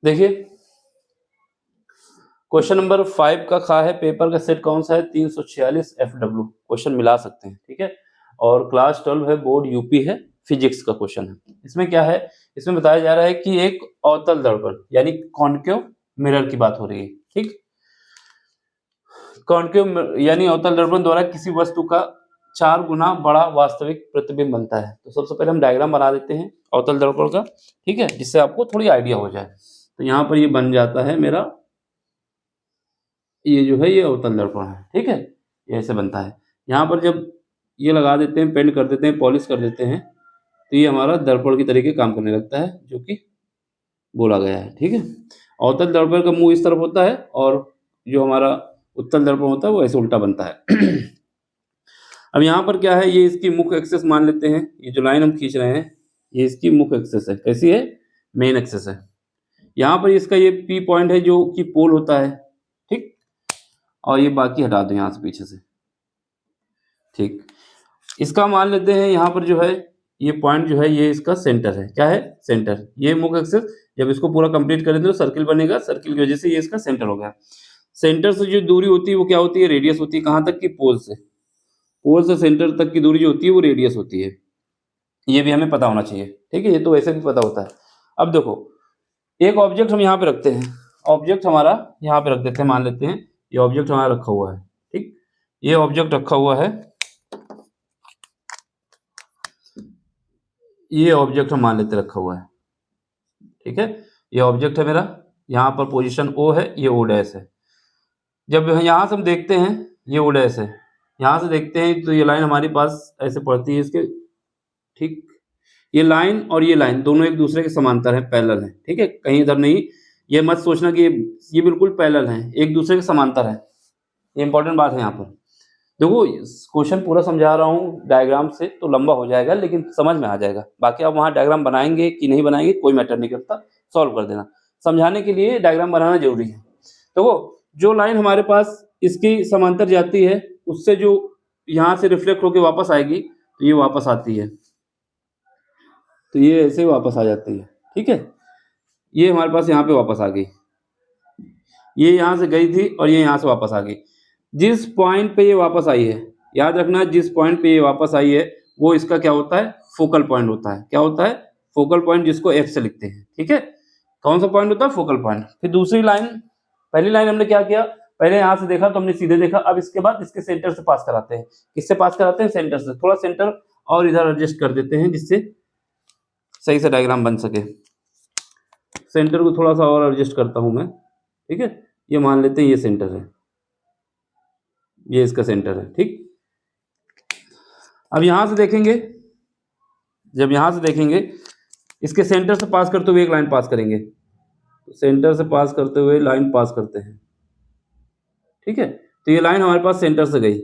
देखिए question number 5 का खा है पेपर का सेट कौन सा है 346 FW क्वेश्चन मिला सकते हैं, ठीक है। और क्लास 12 है, बोर्ड यूपी है, फिजिक्स का क्वेश्चन है। इसमें क्या है, इसमें बताया जा रहा है कि एक अवतल दर्पण यानी कॉन्केव मिरर की बात हो रही है, ठीक। कॉन्केव यानी अवतल दर्पण द्वारा किसी वस्तु का 4 गुना बड़ा वास्तविक प्रतिबिंब बनता है। तो सबसे पहले हम डायग्राम बना देते हैं अवतल दर्पण का, ठीक है, जिससे आपको थोड़ी आइडिया हो जाए। तो यहाँ पर ये बन जाता है मेरा, ये जो है ये अवतल दर्पण है, ठीक है, ये ऐसे बनता है। यहाँ पर जब ये लगा देते हैं, पेंट कर देते हैं, पॉलिश कर देते हैं, तो ये हमारा दर्पण की तरीके काम करने लगता है, जो कि बोला गया है, ठीक है। अवतल दर्पण का मुंह इस तरफ होता है और जो हमारा उत्तल दर्पण होता है वो ऐसे उल्टा बनता है। अब यहाँ पर क्या है, ये इसकी मुख्य एक्सेस मान लेते हैं, ये जो लाइन हम खींच रहे हैं ये इसकी मुख्य एक्सेस है। कैसी है? मेन एक्सेस है। यहाँ पर इसका ये P पॉइंट है जो कि पोल होता है, ठीक। और ये बाकी हटा दो यहाँ से पीछे से, ठीक। इसका मान लेते हैं यहाँ पर जो है ये पॉइंट जो है ये इसका सेंटर है। क्या है? सेंटर। ये मुख्य एक्सेस जब इसको पूरा कंप्लीट करेंगे तो सर्किल बनेगा, सर्किल की वजह से ये इसका सेंटर हो गया। सेंटर से जो दूरी होती है वो क्या होती है? रेडियस होती है। कहाँ तक की? पोल से। पोल से सेंटर तक की दूरी जो होती है वो रेडियस होती है। ये भी हमें पता होना चाहिए, ठीक है, ये तो वैसे भी पता होता है। अब देखो एक ऑब्जेक्ट हम यहाँ पे रखते हैं, ऑब्जेक्ट हमारा यहाँ पे रख देते हैं, मान लेते हैं ये ऑब्जेक्ट हमारा रखा हुआ है, ठीक। ये ऑब्जेक्ट रखा हुआ है, ये ऑब्जेक्ट हम मान लेते रखा हुआ है, ठीक है। ये ऑब्जेक्ट है मेरा, यहाँ पर पोजीशन O है, ये O डैश है। जब यहाँ से हम देखते हैं ये O डैश है, यहाँ से देखते हैं तो ये लाइन हमारे पास ऐसे पड़ती है इसके, ठीक। ये लाइन और ये लाइन दोनों एक दूसरे के समांतर हैं, पैरेलल हैं, ठीक है, कहीं इधर नहीं। ये मत सोचना कि ये बिल्कुल पैरेलल हैं, एक दूसरे के समांतर हैं। ये इंपॉर्टेंट बात है यहाँ पर। देखो क्वेश्चन पूरा समझा रहा हूँ डायग्राम से तो लंबा हो जाएगा, लेकिन समझ में आ जाएगा। बाकी आप वहाँ डायग्राम बनाएंगे कि नहीं बनाएंगे कोई मैटर नहीं करता, सॉल्व कर देना। समझाने के लिए डायग्राम बनाना जरूरी है। तो वो जो लाइन हमारे पास इसकी समांतर जाती है उससे जो यहाँ से रिफ्लेक्ट होकर वापस आएगी तो ये वापस आती है, तो ये ऐसे वापस आ जाती है, ठीक है। ये हमारे पास यहाँ पे वापस आ गई, ये यहाँ से गई थी और ये यहाँ से वापस आ गई। जिस पॉइंट पे ये वापस आई है, याद रखना जिस पॉइंट पे ये वापस आई है वो इसका क्या होता है? फोकल पॉइंट होता है। क्या होता है? फोकल पॉइंट, जिसको F से लिखते हैं, ठीक है। कौन सा पॉइंट होता है? Focal point. फिर दूसरी लाइन, पहली लाइन हमने क्या किया, पहले यहाँ से देखा तो हमने सीधे देखा, अब इसके बाद इसके सेंटर से पास कराते हैं। किससे पास कराते हैं? सेंटर से। थोड़ा सेंटर और इधर एडजस्ट कर देते हैं जिससे सही से डायग्राम बन सके। सेंटर को थोड़ा सा और एडजस्ट करता हूं मैं, ठीक है। ये मान लेते हैं ये सेंटर है, ये इसका सेंटर है, ठीक। अब यहां से देखेंगे, जब यहां से देखेंगे इसके सेंटर से पास करते हुए एक लाइन पास करेंगे, तो सेंटर से पास करते हुए लाइन पास करते हैं, ठीक है। तो ये लाइन हमारे पास सेंटर से गई।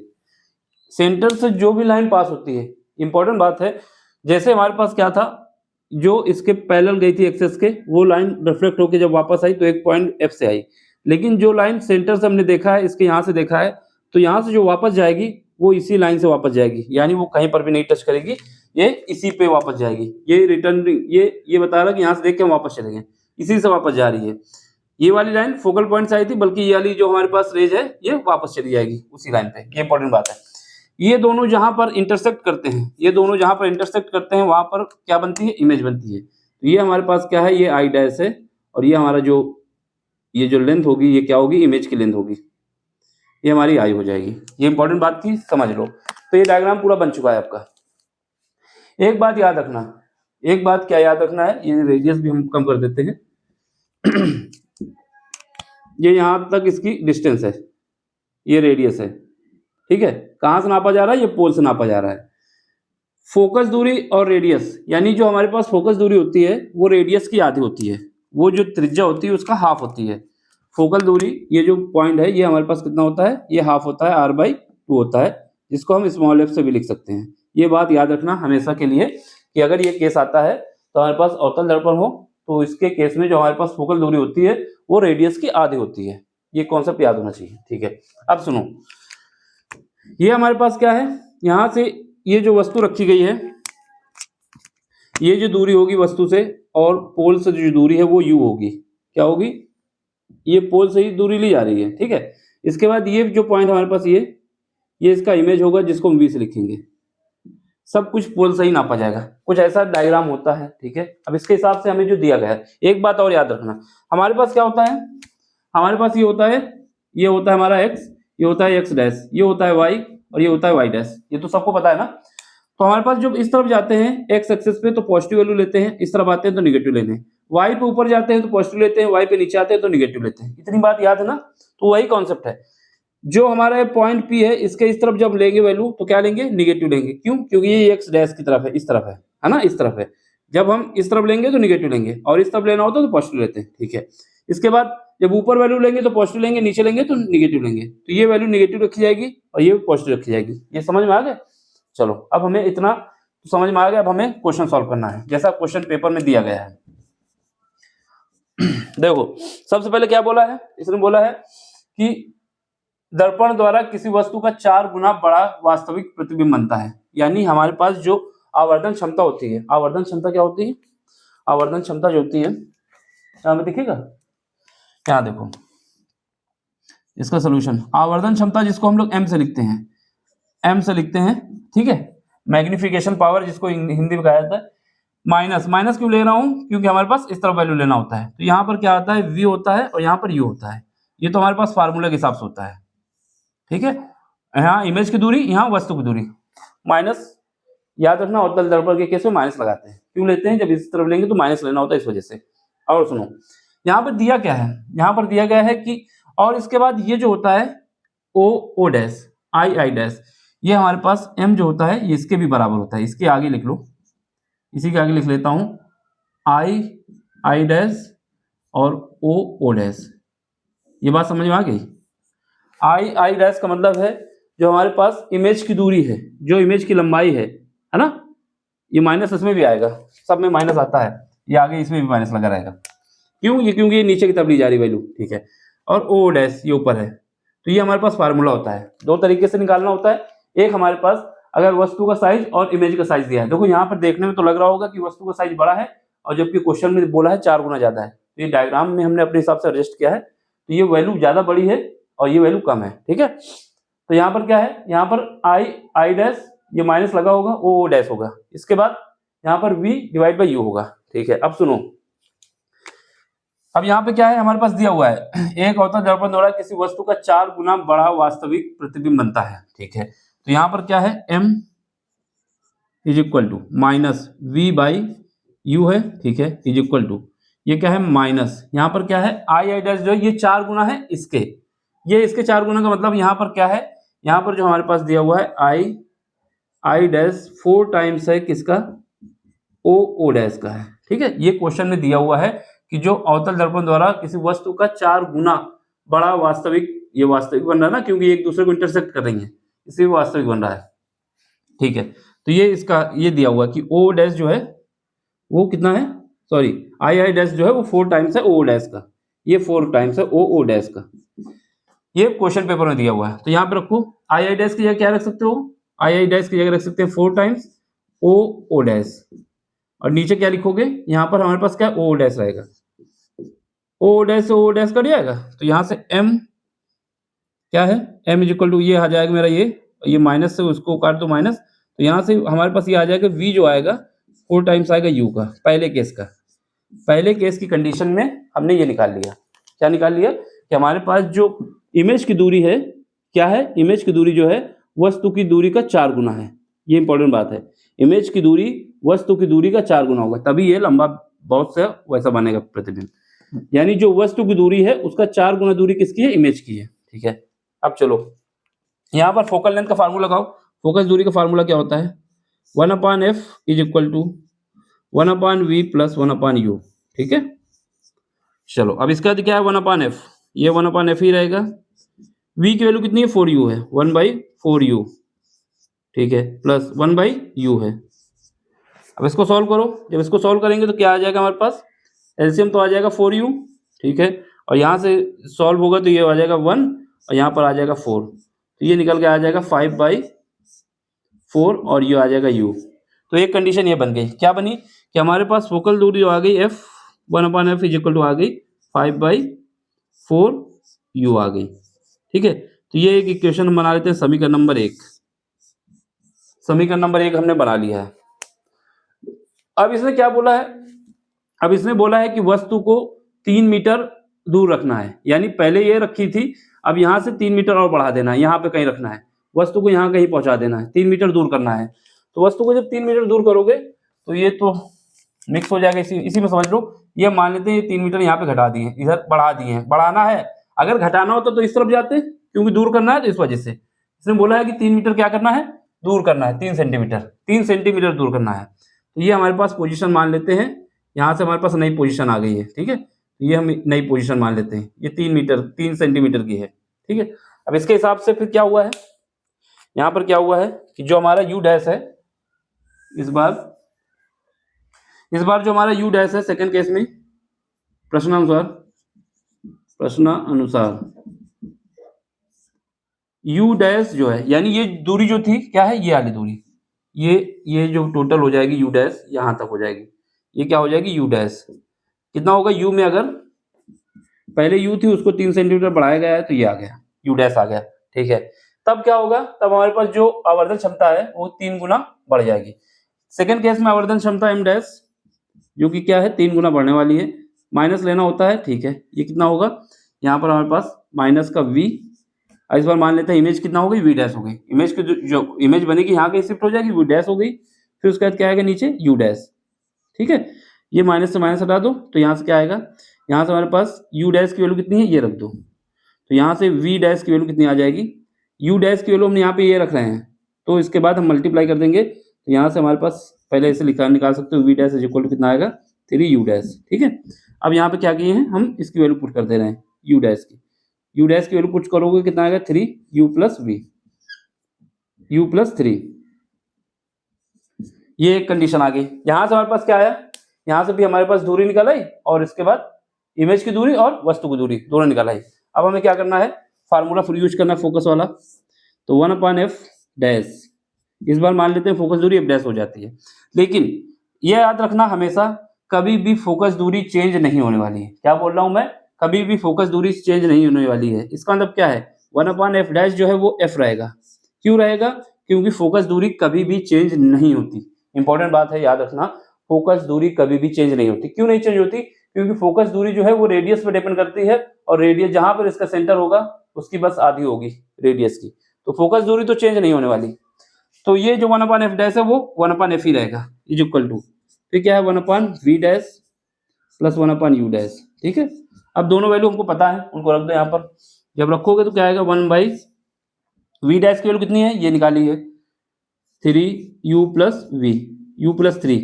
सेंटर से जो भी लाइन पास होती है, इंपॉर्टेंट बात है, जैसे हमारे पास क्या था, जो इसके पैरेलल गई थी एक्सेस के, वो लाइन रिफ्लेक्ट होकर जब वापस आई तो एक पॉइंट F से आई। लेकिन जो लाइन सेंटर से हमने देखा है, इसके यहाँ से देखा है, तो यहाँ से जो वापस जाएगी वो इसी लाइन से वापस जाएगी, यानी वो कहीं पर भी नहीं टच करेगी, ये इसी पे वापस जाएगी। ये रिटर्न, ये बता रहा है कि यहाँ से देख के हम वापस चले गए, इसी से वापस जा रही है। ये वाली लाइन फोकल पॉइंट से आई थी, बल्कि ये वाली जो हमारे पास रेज है ये वापस चली जाएगी उसी लाइन पे। ये इंपॉर्टेंट बात है। ये दोनों जहां पर इंटरसेक्ट करते हैं, ये दोनों जहां पर इंटरसेक्ट करते हैं वहां पर क्या बनती है? इमेज बनती है। तो ये हमारे पास क्या है? ये आई डैश है, और ये हमारा जो ये जो लेंथ होगी ये क्या होगी? इमेज की लेंथ होगी, ये हमारी आई हो जाएगी। ये इंपॉर्टेंट बात थी, समझ लो। तो ये डायग्राम पूरा बन चुका है आपका। एक बात याद रखना, एक बात क्या याद रखना है, ये रेडियस भी हम कम कर देते हैं। ये यहां तक इसकी डिस्टेंस है, ये रेडियस है, ठीक है। कहां से नापा जा रहा है? ये पोल से नापा जा रहा है। फोकस दूरी और रेडियस, यानी जो हमारे पास फोकस दूरी होती है वो रेडियस की आधी होती है, वो जो त्रिज्या होती है उसका हाफ होती है। फोकल दूरी, ये जो पॉइंट है ये हमारे पास कितना होता है? ये हाफ होता है, R/2 होता है, जिसको हम स्मॉल f से भी लिख सकते हैं। ये बात याद रखना हमेशा के लिए कि अगर ये केस आता है तो हमारे पास अवतल दर्पण हो तो इसके केस में जो हमारे पास फोकल दूरी होती है वो रेडियस की आधी होती है। ये कॉन्सेप्ट याद होना चाहिए, ठीक है। अब सुनो, ये हमारे पास क्या है, यहां से ये जो वस्तु रखी गई है, ये जो दूरी होगी वस्तु से और पोल से जो दूरी है वो u होगी, क्या होगी, ये पोल से ही दूरी ली जा रही है, ठीक है। इसके बाद ये जो पॉइंट हमारे पास ये इसका इमेज होगा जिसको हम V से लिखेंगे। सब कुछ पोल से ही नापा जाएगा, कुछ ऐसा डायग्राम होता है, ठीक है। अब इसके हिसाब से हमें जो दिया गया है, एक बात और याद रखना, हमारे पास क्या होता है, हमारे पास ये होता है हमारा x, ये होता है x डैश, ये होता है y और ये होता है y डैश, ये तो सबको पता है ना। तो हमारे पास जब इस तरफ जाते हैं x एक्सिस पे तो पॉजिटिव वैल्यू लेते हैं, इस तरफ आते हैं तो निगेटिव लेते हैं, y पे ऊपर जाते हैं तो पॉजिटिव लेते हैं, y पे नीचे आते हैं तो निगेटिव लेते हैं। इतनी बात याद है ना। तो वही कॉन्सेप्ट है, जो हमारा पॉइंट P है इसके इस तरफ जब लेंगे वैल्यू तो क्या लेंगे, निगेटिव लेंगे। क्यों, क्योंकि ये x डैश की तरफ है, इस तरफ है ना, इस तरफ है। जब हम इस तरफ लेंगे तो निगेटिव लेंगे और इस तरफ लेना होता है तो पॉजिटिव लेते हैं, ठीक है। इसके बाद जब ऊपर वैल्यू लेंगे तो पॉजिटिव लेंगे, नीचे लेंगे तो निगेटिव लेंगे, तो ये वैल्यू निगेटिव रखी जाएगी और ये पॉजिटिव रखी जाएगी। ये समझ में आ गया। चलो अब हमें इतना तो समझ में आ गया, अब हमें क्वेश्चन सॉल्व करना है जैसा क्वेश्चन पेपर में दिया गया है। देखो सबसे पहले क्या बोला है, इसने बोला है कि दर्पण द्वारा किसी वस्तु का 4 गुना बड़ा वास्तविक प्रतिबिंब बनता है। यानी हमारे पास जो आवर्धन क्षमता होती है, आवर्धन क्षमता क्या होती है, आवर्धन क्षमता जो होती है यहाँ में दिखेगा, यहाँ देखो इसका सोल्यूशन, आवर्धन क्षमता जिसको हम लोग m से लिखते हैं, m से लिखते हैं, ठीक है। मैग्निफिकेशन पावर जिसको हिंदी में कहा जाता है। माइनस क्यों ले रहा हूं, क्योंकि हमारे पास इस तरफ वैल्यू लेना होता है। तो यहाँ पर क्या आता है, v होता है और यहाँ पर u होता है। ये तो हमारे पास फार्मूला के हिसाब से होता है, ठीक है। यहाँ इमेज की दूरी, यहाँ वस्तु की दूरी, माइनस याद रखना। अवतल दर्पण के केस में माइनस लगाते हैं, क्यों लेते हैं, जब इस तरफ लेंगे तो माइनस लेना होता है, इस वजह से। और सुनो यहाँ पर दिया क्या है, यहाँ पर दिया गया है कि और इसके बाद ये जो होता है o डैश i डैश, ये हमारे पास m जो होता है ये इसके भी बराबर होता है। इसके आगे लिख लो, इसी के आगे लिख लेता हूं i डैश और o डैश। ये बात समझ में आ गई। i डैश का मतलब है जो हमारे पास इमेज की दूरी है, जो इमेज की लंबाई है ना। ये माइनस इसमें भी आएगा, सब में माइनस आता है, ये आगे इसमें भी माइनस लगा रहेगा। क्यों, ये क्योंकि ये नीचे की तरफ ली जा रही वैल्यू, ठीक है। और ओ डैश ये ऊपर है। तो ये हमारे पास फार्मूला होता है, दो तरीके से निकालना होता है। एक हमारे पास अगर वस्तु का साइज और इमेज का साइज दिया है, देखो यहाँ पर देखने में तो लग रहा होगा कि वस्तु का साइज बड़ा है और जबकि क्वेश्चन में बोला है 4 गुना ज्यादा है। तो ये डायग्राम में हमने अपने हिसाब से एडजस्ट किया है, तो ये वैल्यू ज्यादा बड़ी है और ये वैल्यू कम है, ठीक है। तो यहाँ पर क्या है, यहाँ पर आई डैश ये माइनस लगा होगा, ओ डैश होगा, इसके बाद यहाँ पर v डिवाइड बाई u होगा, ठीक है। अब सुनो, अब यहाँ पे क्या है, हमारे पास दिया हुआ है एक अवतल दर्पण द्वारा किसी वस्तु का 4 गुना बड़ा वास्तविक प्रतिबिंब बनता है, ठीक है। तो यहाँ पर क्या है, m is equal to minus v by u है, ठीक है, इज इक्वल टू ये क्या है माइनस, यहाँ पर क्या है आई डैश जो है ये 4 गुना है इसके, ये इसके 4 गुना का मतलब यहाँ पर क्या है, यहाँ पर जो हमारे पास दिया हुआ है आई डैश 4 टाइम्स है किसका, ओ डैश का है, ठीक है। ये क्वेश्चन में दिया हुआ है कि जो अवतल दर्पण द्वारा किसी वस्तु का 4 गुना बड़ा वास्तविक, ये वास्तविक बन रहा है ना क्योंकि एक दूसरे को इंटरसेक्ट कर रही है, इसलिए वास्तविक बन रहा है, ठीक है। तो ये इसका ये दिया हुआ कि ओ डैश जो है वो कितना है, सॉरी आई डैश जो है वो 4 टाइम्स है ओ डैश का, ये 4 टाइम्स है ओ डैश का, ये क्वेश्चन पेपर में दिया हुआ है। तो यहाँ पे रखो आई डैश की जगह क्या रख सकते हो, आई डैश की जगह रख सकते हैं 4 टाइम्स ओ डैश, और नीचे क्या लिखोगे, यहाँ पर हमारे पास क्या है ओ डैश रहेगा, ओ डैश कर जाएगा। तो यहाँ से m क्या है, m इज इक्वल टू ये आ जाएगा मेरा ये माइनस से उसको काट दो माइनस, तो यहाँ से हमारे पास ये आ जाएगा v जो आएगा 4 टाइम्स आएगा u का, पहले केस का। पहले केस की कंडीशन में हमने ये निकाल लिया, क्या निकाल लिया कि हमारे पास जो इमेज की दूरी है क्या है, इमेज की दूरी जो है वस्तु की दूरी का 4 गुना है। ये इंपॉर्टेंट बात है, इमेज की दूरी वस्तु की दूरी का 4 गुना होगा, तभी ये लंबा बहुत से वैसा बनेगा प्रतिबिंब। यानी जो वस्तु की दूरी है उसका 4 गुना दूरी किसकी है, इमेज की है, ठीक है। अब चलो यहाँ पर फोकल लेंथ का फार्मूला लगाओ। फोकस दूरी का फार्मूला क्या होता है, 1/f is equal to 1/v plus 1/u, ठीक है। चलो अब इसका क्या है 1/f, ये 1/f ही रहेगा। v की वैल्यू कितनी है 4u है, 1/4u, ठीक है, प्लस 1/u है। अब इसको सॉल्व करो, जब इसको सॉल्व करेंगे तो क्या आ जाएगा हमारे पास, एलसीएम तो आ जाएगा 4u, ठीक है, और यहाँ से सॉल्व होगा तो ये आ जाएगा 1 और यहाँ पर आ जाएगा 4, तो ये निकल के आ जाएगा 5/4 और ये आ जाएगा u। तो एक कंडीशन ये बन गई, क्या बनी कि हमारे पास फोकल दूरी आ गई f 1/f is equal to आ गई 5/4 आ गई। ठीक है, तो ये एक इक्वेशन हम बना लेते हैं, समीकरण नंबर 1। समीकरण नंबर 1 हमने बना लिया है। अब इसने क्या बोला है, अब इसने बोला है कि वस्तु को 3 मीटर दूर रखना है, यानी पहले ये रखी थी, अब यहाँ से 3 मीटर और बढ़ा देना है, यहाँ पे कहीं रखना है, वस्तु को यहाँ कहीं पहुँचा देना है, 3 मीटर दूर करना है। तो वस्तु को जब 3 मीटर दूर करोगे तो ये तो मिक्स हो जाएगा, इसी में समझ लो। ये मान लेते हैं ये 3 मीटर यहाँ पे घटा दिए, इधर बढ़ा दिए हैं, बढ़ाना है। अगर घटाना होता तो इस तरफ जाते, क्योंकि दूर करना है, तो इस वजह से इसने बोला है कि 3 मीटर क्या करना है, दूर करना है, 3 सेंटीमीटर, 3 सेंटीमीटर दूर करना है। तो ये हमारे पास पोजीशन मान लेते हैं, यहाँ से हमारे पास नई पोजीशन आ गई है। ठीक है, तो ये हम नई पोजीशन मान लेते हैं, ये 3 मीटर 3 सेंटीमीटर की है। ठीक है, अब इसके हिसाब से फिर क्या हुआ है, यहाँ पर क्या हुआ है कि जो हमारा यू डैश है, इस बार जो हमारा यू डैश है सेकंड केस में, प्रश्नानुसार यू डैश जो है, यानी ये दूरी जो थी क्या है, ये वाली दूरी, ये जो टोटल हो जाएगी यू डैश यहाँ तक हो जाएगी, ये क्या हो जाएगी यू डैश। कितना होगा यू में, अगर पहले यू थी उसको 3 सेंटीमीटर बढ़ाया गया है तो ये आ गया, यू डैश आ गया। ठीक है, तब क्या होगा, तब हमारे पास जो आवर्धन क्षमता है वो 3 गुना बढ़ जाएगी। सेकंड केस में आवर्धन क्षमता एम डैश जो कि क्या है 3 गुना बढ़ने वाली है, माइनस लेना होता है। ठीक है, ये कितना होगा, यहाँ पर हमारे पास माइनस का v, इस बार मान लेते हैं इमेज कितना हो गई, v डैश हो गई, इमेज की जो इमेज बनेगी यहाँ कहीं शिफ्ट हो जाएगी, v डैश हो गई, फिर उसके बाद क्या आएगा नीचे u डैश। ठीक है, ये माइनस से माइनस हटा दो तो यहाँ से क्या आएगा, यहाँ से हमारे पास u डैश की वैल्यू कितनी है, ये रख दो, तो यहाँ से v डैश की वैल्यू कितनी आ जाएगी, u डैश की वैल्यू हमने यहाँ पे ये रख रहे हैं, तो इसके बाद हम मल्टीप्लाई कर देंगे, तो यहाँ से हमारे पास पहले इसे निकाल सकते हो, v dash is equal to कितना आएगा 3u डैश। ठीक है, अब यहाँ पे क्या किए हैं हम, इसकी वैल्यू पुट कर दे रहे हैं, u डैश की वैल्यू पुट करोगे कितना आएगा 3u plus v, u plus 3, ये एक कंडीशन आ गई। यहाँ से हमारे पास क्या आया, यहाँ से भी हमारे पास दूरी निकल आई, और इसके बाद इमेज की दूरी और वस्तु की दूरी दोनों निकल आई। अब हमें क्या करना है, फार्मूला फिर यूज करना है फोकस वाला, तो 1/f डैश, इस बार मान लेते हैं फोकस दूरी f डैश हो जाती है, लेकिन यह याद रखना हमेशा कभी भी फोकस दूरी चेंज नहीं होने वाली है। क्या बोल रहा हूं मैं, कभी भी फोकस दूरी चेंज नहीं होने वाली है। इसका मतलब क्या है, 1/f डैश जो है वो f रहेगा। क्यों रहेगा, क्योंकि फोकस दूरी कभी भी चेंज नहीं होती। इंपॉर्टेंट बात है, याद रखना, फोकस दूरी कभी भी चेंज नहीं होती। क्यों नहीं चेंज होती, क्योंकि फोकस दूरी जो है वो रेडियस पे डिपेंड करती है, और रेडियस जहां पर इसका सेंटर होगा उसकी बस आधी होगी रेडियस की, तो फोकस दूरी तो चेंज नहीं होने वाली। तो ये जो 1/f डैश है वो 1/f ही रहेगा, इज इक्वल टू, फिर क्या है 1/v dash plus 1/u dash. ठीक है, अब दोनों वैल्यू हमको पता है, उनको रख दो यहाँ पर, जब रखोगे तो क्या आएगा 1/v डैश की वैल्यू कितनी है, ये निकाली है 3u plus v, u plus 3,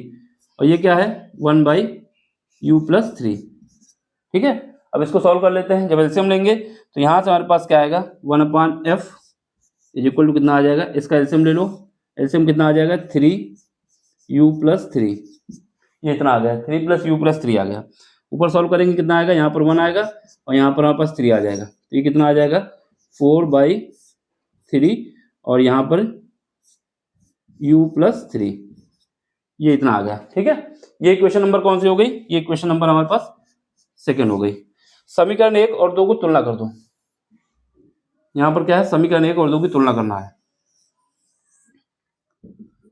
और ये क्या है 1/u प्लस 3। ठीक है, अब इसको सॉल्व कर लेते हैं, जब एलसीएम लेंगे तो यहाँ से हमारे पास क्या आएगा 1/f इज इक्वल टू कितना आ जाएगा, इसका एलसीएम ले लो, एलसीएम कितना आ जाएगा 3u प्लस 3, ये इतना आ गया 3 प्लस u प्लस 3 आ गया। ऊपर सॉल्व करेंगे कितना आएगा, यहाँ पर 1 आएगा और यहाँ पर हमारे पास 3 आ जाएगा, तो ये कितना आ जाएगा 4/3, और यहाँ पर u प्लस 3, ये इतना आ गया। ठीक है, ये इक्वेशन नंबर कौन सी हो गई, ये इक्वेशन नंबर हमारे पास सेकंड हो गई। समीकरण 1 और 2 को तुलना कर दो, यहाँ पर क्या है समीकरण 1 और 2 की तुलना करना है।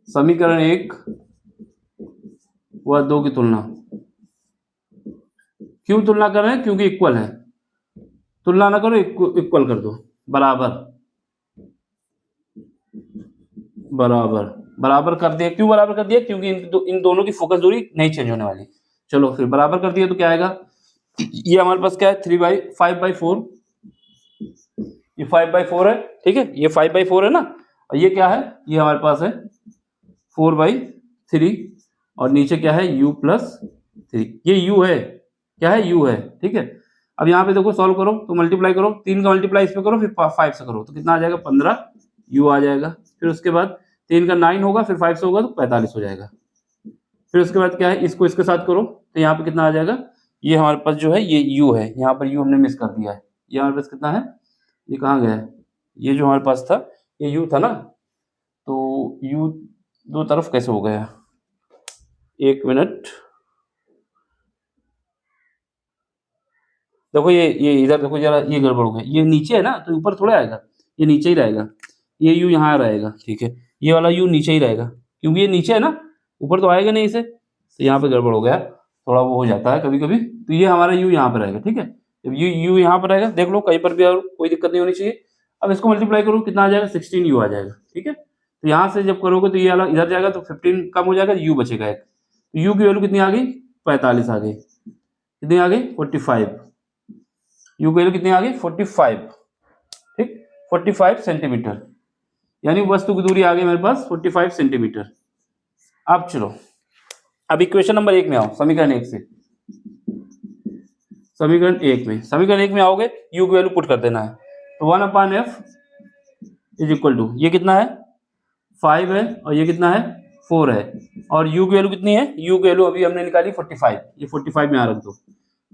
समीकरण 1 व 2 की तुलना, क्यों तुलना कर रहे हैं, क्योंकि इक्वल है, तुलना ना करो, इक्वल कर दो, बराबर कर दिया। क्यों बराबर कर दिया, क्योंकि इन दोनों की फोकस दूरी नहीं चेंज होने वाली। चलो फिर बराबर कर दिया तो क्या आएगा, ये हमारे पास क्या है 5/4, ये 5/4 है। ठीक है, ये 5/4 है ना, और ये क्या है, ये हमारे पास है 4/3, और नीचे क्या है u प्लस 3, ये u है, क्या है u है। ठीक है, अब यहाँ पे देखो सॉल्व करो तो मल्टीप्लाई करो, 3 का मल्टीप्लाई इस पे करो, फिर 5 से करो तो कितना आ जाएगा 15u आ जाएगा। फिर उसके बाद 3 का 9 होगा, फिर 5 से होगा तो 45 हो जाएगा। फिर उसके बाद क्या है, इसको इसके साथ करो तो यहाँ पे कितना आ जाएगा, ये हमारे पास जो है ये u है, यहाँ पर u हमने मिस कर दिया है, ये हमारे पास कितना है, ये कहाँ गया है, ये जो हमारे पास था ये u था ना, तो u दो तरफ कैसे हो गया, एक मिनट, देखो ये इधर देखो जरा, ये गड़बड़ हो गया, ये नीचे है ना तो ऊपर थोड़ा आएगा, ये नीचे ही रहेगा, ये यू यहाँ रहेगा, ठीक है, ये वाला यू नीचे ही रहेगा क्योंकि ये नीचे है ना, ऊपर तो आएगा नहीं इसे, तो यहाँ पे गड़बड़ हो गया, थोड़ा वो हो जाता है कभी कभी, तो ये हमारा यू यहाँ पे रहेगा, ठीक है, जब यू यहाँ पर रहेगा, देख लो कहीं पर भी और कोई दिक्कत नहीं होनी चाहिए। अब इसको मल्टीप्लाई करो, कितना आ जाएगा, 16 यू आ जाएगा, ठीक है, तो यहाँ से जब करोगे तो ये वाला इधर जाएगा तो 15 कम हो जाएगा, यू बचेगा एक, तो यू की वैल्यू कितनी आ गई, 45 आ गई, कितनी आ गई, 45, यू की वैल्यू कितनी आ गई, 45, ठीक, 45 सेंटीमीटर, यानी वस्तु की दूरी आ गई मेरे पास 45 सेंटीमीटर। अब चलो, अब इक्वेशन नंबर 1 में आओ, समीकरण 1 से, समीकरण 1 में आओगे, यू की वैल्यू पुट कर देना है, तो 1/f इज इक्वल टू, ये कितना है 5 है और ये कितना है 4 है, और u की वैल्यू कितनी है, u की वैल्यू अभी हमने निकाली 45, ये 45 में यहाँ रख दो,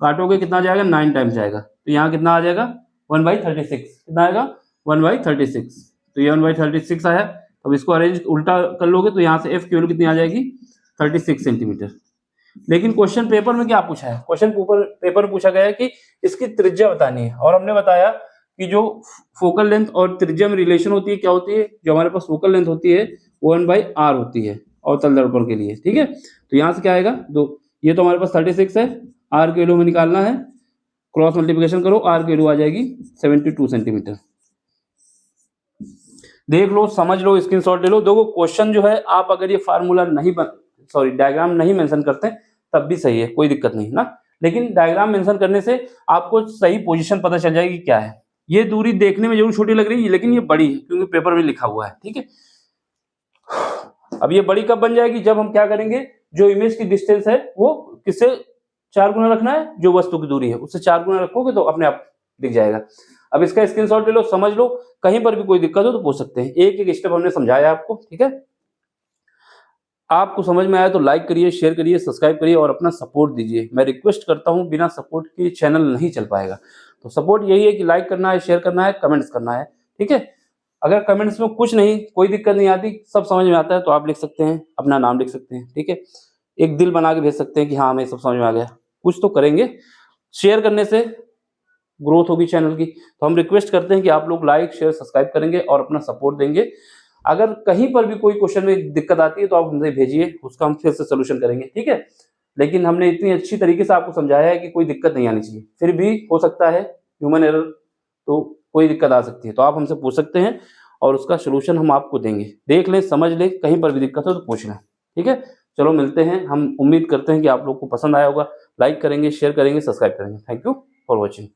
काटोगे कितना जाएगा 9 टाइम्स जाएगा, तो यहाँ कितना आ जाएगा 1/36, कितना आएगा 1/36, तो ये 1/36 आया। अब इसको अरेंज उल्टा कर लोगे तो यहाँ से f की वैल्यू कितनी आ जाएगी 36 सेंटीमीटर। लेकिन क्वेश्चन पेपर में क्या पूछा है, क्वेश्चन पेपर में पूछा गया है कि इसकी त्रिज्या बतानी है, और हमने बताया कि जो फोकल लेंथ और त्रिज्या में रिलेशन होती है क्या होती है, जो हमारे पास फोकल लेंथ होती है 1/r होती है अवतल दर्पण के लिए, ठीक है, तो यहाँ से क्या आएगा दो, ये तो हमारे पास 36 है, r की वैल्यू में निकालना है, क्रॉस मल्टीप्लिकेशन करो, r की वैल्यू आ जाएगी 72 सेंटीमीटर। देख लो, समझ लो, स्क्रीनशॉट ले लो। देखो क्वेश्चन जो है, आप अगर ये फार्मूला नहीं डायग्राम नहीं मेंशन करते तब भी सही है, कोई दिक्कत नहीं ना, लेकिन डायग्राम मेंशन करने से आपको सही पोजीशन पता चल जाएगी क्या है। ये दूरी देखने में जरूर छोटी लग रही है लेकिन ये बड़ी है क्योंकि पेपर में लिखा हुआ है, ठीक है। अब ये बड़ी कब बन जाएगी, जब हम क्या करेंगे, जो इमेज की डिस्टेंस है वो किससे 4 गुना रखना है, जो वस्तु की दूरी है उससे 4 गुना रखोगे तो अपने आप दिख जाएगा। अब इसका स्क्रीनशॉट ले लो, समझ लो, कहीं पर भी कोई दिक्कत हो तो पूछ सकते हैं, एक एक स्टेप हमने समझाया आपको, ठीक है। आपको समझ में आया तो लाइक करिए, शेयर करिए, सब्सक्राइब करिए और अपना सपोर्ट दीजिए। मैं रिक्वेस्ट करता हूं, बिना सपोर्ट के चैनल नहीं चल पाएगा, तो सपोर्ट यही है कि लाइक करना है, शेयर करना है, कमेंट्स करना है, ठीक है। अगर कमेंट्स में कुछ नहीं, कोई दिक्कत नहीं आती, सब समझ में आता है तो आप लिख सकते हैं, अपना नाम लिख सकते हैं, ठीक है, एक दिल बना के भेज सकते हैं कि हाँ हमें सब समझ में आ गया, कुछ तो करेंगे। शेयर करने से ग्रोथ होगी चैनल की, तो हम रिक्वेस्ट करते हैं कि आप लोग लाइक शेयर सब्सक्राइब करेंगे और अपना सपोर्ट देंगे। अगर कहीं पर भी कोई क्वेश्चन में दिक्कत आती है तो आप हमसे भेजिए, उसका हम फिर से सोल्यूशन करेंगे, ठीक है। लेकिन हमने इतनी अच्छी तरीके से आपको समझाया है कि कोई दिक्कत नहीं आनी चाहिए, फिर भी हो सकता है ह्यूमन एरर, तो कोई दिक्कत आ सकती है, तो आप हमसे पूछ सकते हैं और उसका सोल्यूशन हम आपको देंगे। देख लें, समझ लें, कहीं पर भी दिक्कत हो तो पूछ लें, ठीक है। चलो मिलते हैं, हम उम्मीद करते हैं कि आप लोग को पसंद आया होगा। लाइक करेंगे, शेयर करेंगे, सब्सक्राइब करेंगे। Thank you for watching.